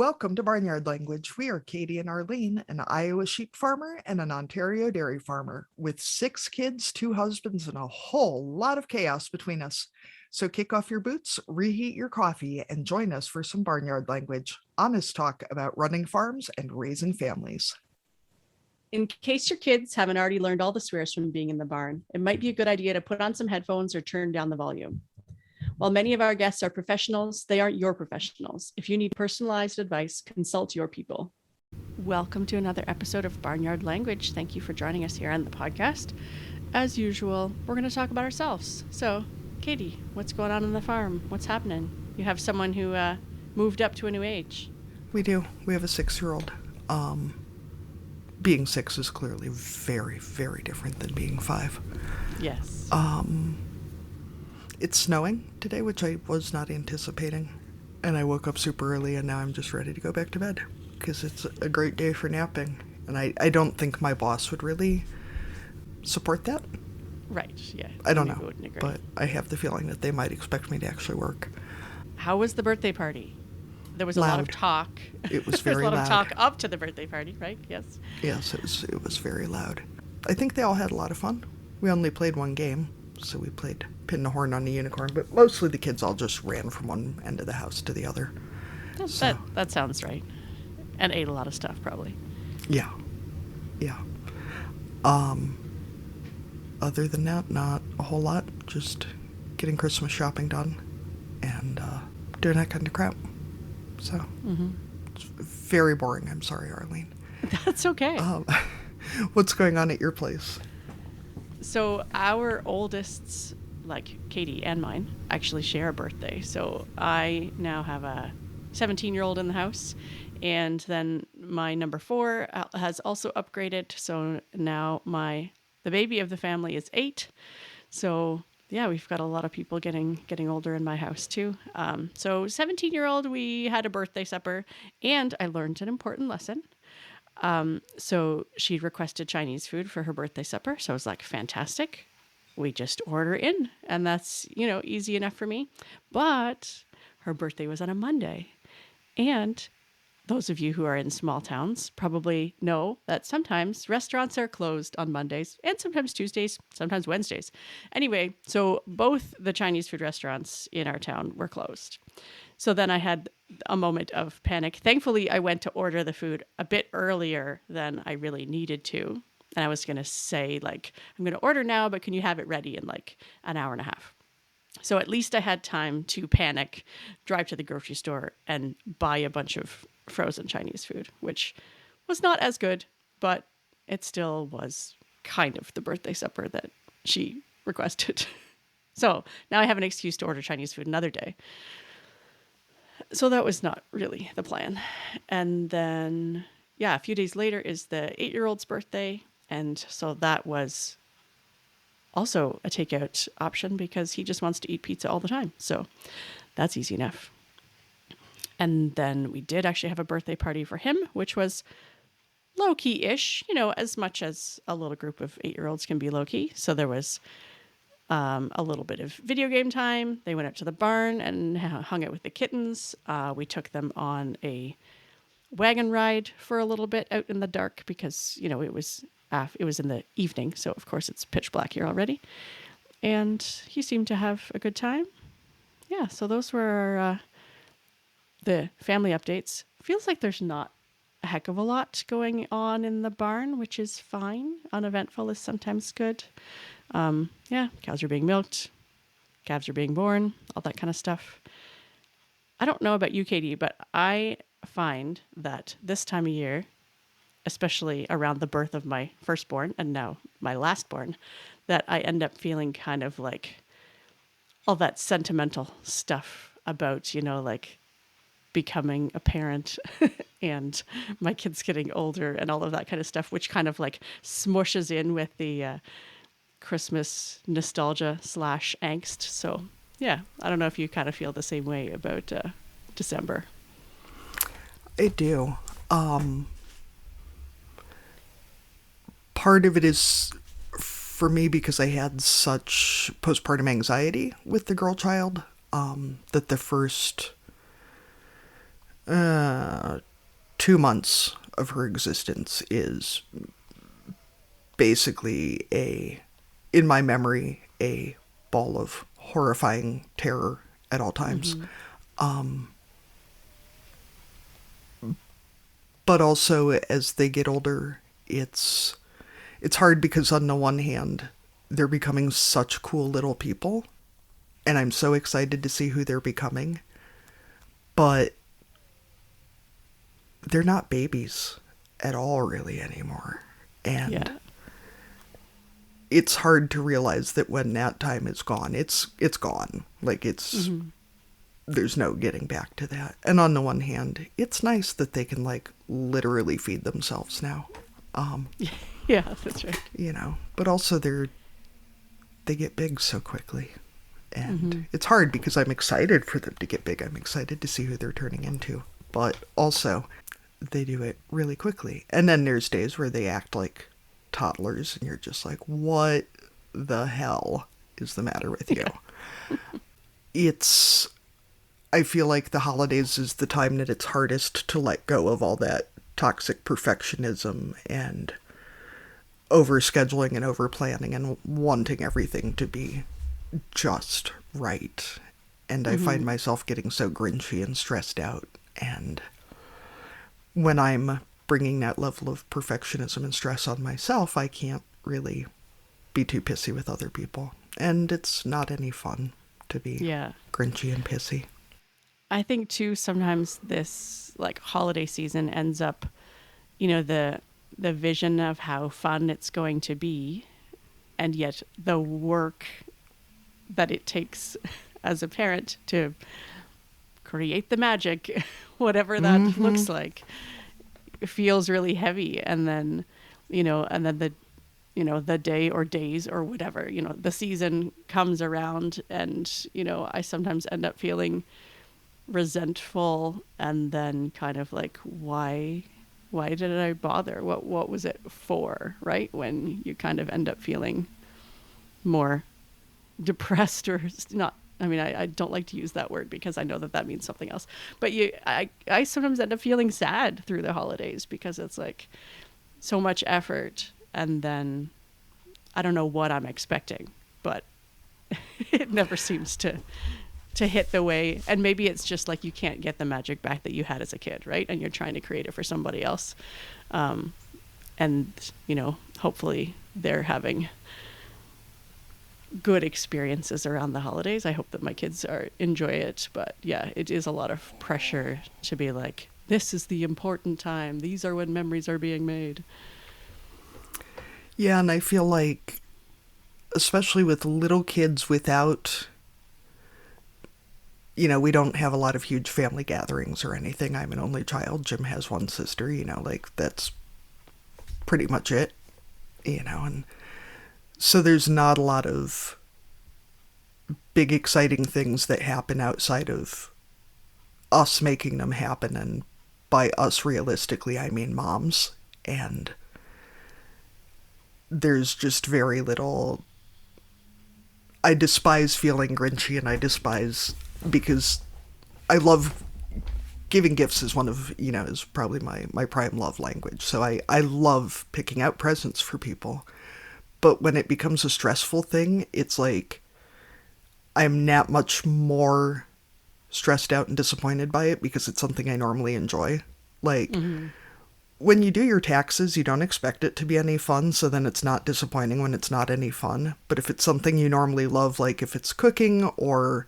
Welcome to Barnyard Language. We are Katie and Arlene, an Iowa sheep farmer and an Ontario dairy farmer, with 6 kids, 2 husbands, and a whole lot of chaos between us. So kick off your boots, reheat your coffee, and join us for some Barnyard Language. Honest talk about running farms and raising families. In case your kids haven't already learned all the swears from being in the barn, it might be a good idea to put on some headphones or turn down the volume. While many of our guests are professionals, they aren't your professionals. If you need personalized advice, consult your people. Welcome to another episode of Barnyard Language. Thank you for joining us here on the podcast. As usual, we're going to talk about ourselves. So, Katie, what's going on the farm? What's happening? You have someone who moved up to a new age. We do. We have a 6-year-old. Being 6 is clearly very, very different than being 5. Yes. It's snowing today, which I was not anticipating. And I woke up super early, and now I'm just ready to go back to bed because it's a great day for napping. And I don't think my boss would really support that. Right, yeah. I don't know, but I have the feeling that they might expect me to actually work. How was the birthday party? There was a lot of talk. It was very loud. There was a lot loud. of talk up to the birthday party, right? Yes. Yes, it was very loud. I think they all had a lot of fun. We only played one game, so we played pin the horn on the unicorn, but mostly the kids all just ran from one end of the house to the other. That sounds right. And ate a lot of stuff, probably. Yeah. Other than that, not a whole lot. Just getting Christmas shopping done and doing that kind of crap. So It's very boring. I'm sorry, Arlene. That's okay. What's going on at your place? So our oldest's, like Katie and mine, actually share a birthday. So I now have a 17-year-old in the house. And then my number 4 has also upgraded. So now the baby of the family is 8. So yeah, we've got a lot of people getting older in my house too. So 17-year-old, we had a birthday supper, and I learned an important lesson. So she requested Chinese food for her birthday supper. So I was like, fantastic. We just order in, and that's, easy enough for me. But her birthday was on a Monday, and those of you who are in small towns probably know that sometimes restaurants are closed on Mondays and sometimes Tuesdays, sometimes Wednesdays. Anyway, so both the Chinese food restaurants in our town were closed. So then I had a moment of panic. Thankfully, I went to order the food a bit earlier than I really needed to. And I was going to say, I'm going to order now, but can you have it ready in an hour and a half? So at least I had time to panic, drive to the grocery store, and buy a bunch of frozen Chinese food, which was not as good, but it still was kind of the birthday supper that she requested. So now I have an excuse to order Chinese food another day. So that was not really the plan. And then, a few days later is the 8-year-old's birthday. And so that was also a takeout option because he just wants to eat pizza all the time. So that's easy enough. And then we did actually have a birthday party for him, which was low-key-ish, as much as a little group of 8-year-olds can be low-key. So there was a little bit of video game time. They went out to the barn and hung out with the kittens. We took them on a wagon ride for a little bit out in the dark because, it was in the evening. So, of course, it's pitch black here already. And he seemed to have a good time. Yeah, so those were the family updates. Feels like there's not a heck of a lot going on in the barn, which is fine. Uneventful is sometimes good. Cows are being milked, calves are being born, all that kind of stuff. I don't know about you, Katie, but I find that this time of year, especially around the birth of my firstborn and now my lastborn, that I end up feeling kind of like all that sentimental stuff about, becoming a parent and my kids getting older and all of that kind of stuff, which kind of smushes in with the Christmas nostalgia / angst. So yeah, I don't know if you kind of feel the same way about December. I do. Part of it is for me because I had such postpartum anxiety with the girl child that the first 2 months of her existence is basically in my memory, a ball of horrifying terror at all times. But also, as they get older, it's hard because on the one hand, they're becoming such cool little people, and I'm so excited to see who they're becoming. But they're not babies at all really anymore. And it's hard to realize that when that time is gone, it's gone. Like there's no getting back to that. And on the one hand, it's nice that they can like literally feed themselves now. Yeah, that's right. You know, but also they get big so quickly. And it's hard because I'm excited for them to get big. I'm excited to see who they're turning into. But also, they do it really quickly. And then there's days where they act like toddlers and you're just like, what the hell is the matter with you? I feel like the holidays is the time that it's hardest to let go of all that toxic perfectionism and overscheduling and overplanning and wanting everything to be just right. And I find myself getting so grinchy and stressed out. And when I'm bringing that level of perfectionism and stress on myself, I can't really be too pissy with other people. And it's not any fun to be grinchy and pissy. I think too, sometimes this like holiday season ends up, you know, the vision of how fun it's going to be, and yet the work that it takes as a parent to create the magic, whatever that looks like, feels really heavy. And then, the day or days or whatever, the season comes around, and, I sometimes end up feeling resentful, and then kind of like, why did I bother? What was it for? Right? When you kind of end up feeling more depressed, or not. I mean, I don't like to use that word because I know that means something else. But I sometimes end up feeling sad through the holidays because it's like so much effort, and then I don't know what I'm expecting, but it never seems to hit the way. And maybe it's just like you can't get the magic back that you had as a kid, right? And you're trying to create it for somebody else. And, hopefully they're having good experiences around the holidays. I hope that my kids enjoy it. But yeah, it is a lot of pressure to be like, this is the important time. These are when memories are being made. Yeah, and I feel like, especially with little kids without, we don't have a lot of huge family gatherings or anything. I'm an only child. Jim has one sister, like that's pretty much it, and so there's not a lot of big exciting things that happen outside of us making them happen. And by us, realistically, I mean moms. And there's just very little. I despise feeling grinchy, and I despise, because I love giving gifts is one of, is probably my prime love language. So I love picking out presents for people. But when it becomes a stressful thing, it's like I'm that much more stressed out and disappointed by it because it's something I normally enjoy. Like, when you do your taxes, you don't expect it to be any fun, so then it's not disappointing when it's not any fun. But if it's something you normally love, like if it's cooking or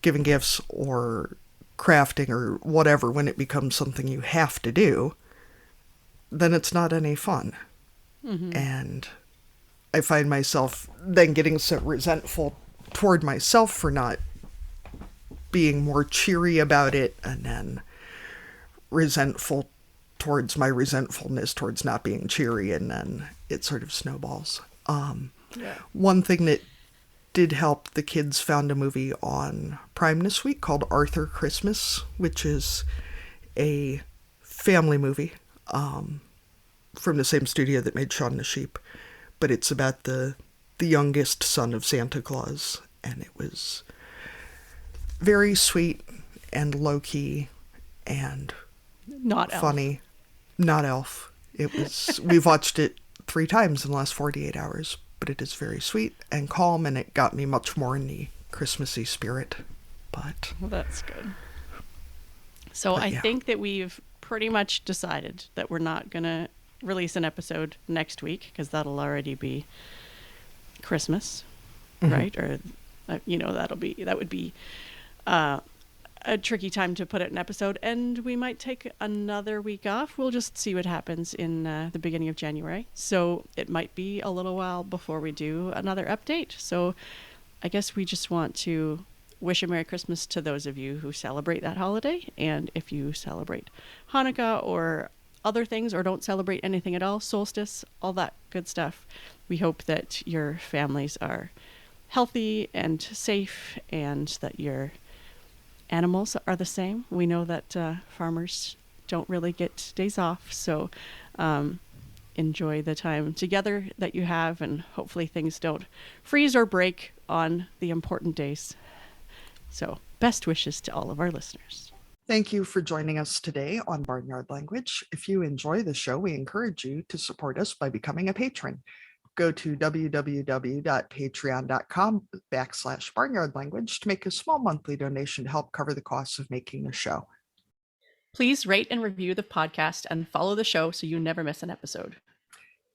giving gifts or crafting or whatever, when it becomes something you have to do, then it's not any fun. And I find myself then getting so resentful toward myself for not being more cheery about it, and then resentful towards my resentfulness towards not being cheery, and then it sort of snowballs. One thing that did help, the kids found a movie on Prime this week called Arthur Christmas, which is a family movie from the same studio that made Shaun the Sheep. But it's about the youngest son of Santa Claus, and it was very sweet and low-key and Not Elf. Funny. Not Elf. We've watched it 3 times in the last 48 hours, but it is very sweet and calm, and it got me much more in the Christmassy spirit. But Well, that's good. So But I yeah. think that we've pretty much decided that we're not going to release an episode next week because that'll already be Christmas, right? Or, that would be a tricky time to put out an episode, and we might take another week off. We'll just see what happens in the beginning of January. So it might be a little while before we do another update. So I guess we just want to wish a Merry Christmas to those of you who celebrate that holiday. And if you celebrate Hanukkah or other things or don't celebrate anything at all, solstice, all that good stuff, we hope that your families are healthy and safe and that your animals are the same. We know that farmers don't really get days off, so enjoy the time together that you have, and hopefully things don't freeze or break on the important days. So best wishes to all of our listeners. Thank you for joining us today on Barnyard Language. If you enjoy the show, we encourage you to support us by becoming a patron. Go to www.patreon.com/Barnyard Language to make a small monthly donation to help cover the costs of making the show. Please rate and review the podcast and follow the show so you never miss an episode.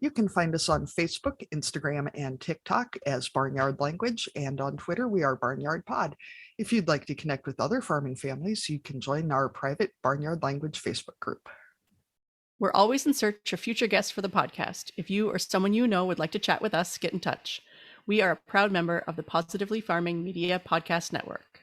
You can find us on Facebook, Instagram, and TikTok as Barnyard Language, and on Twitter, we are Barnyard Pod. If you'd like to connect with other farming families, you can join our private Barnyard Language Facebook group. We're always in search of future guests for the podcast. If you or someone you know would like to chat with us, get in touch. We are a proud member of the Positively Farming Media Podcast Network.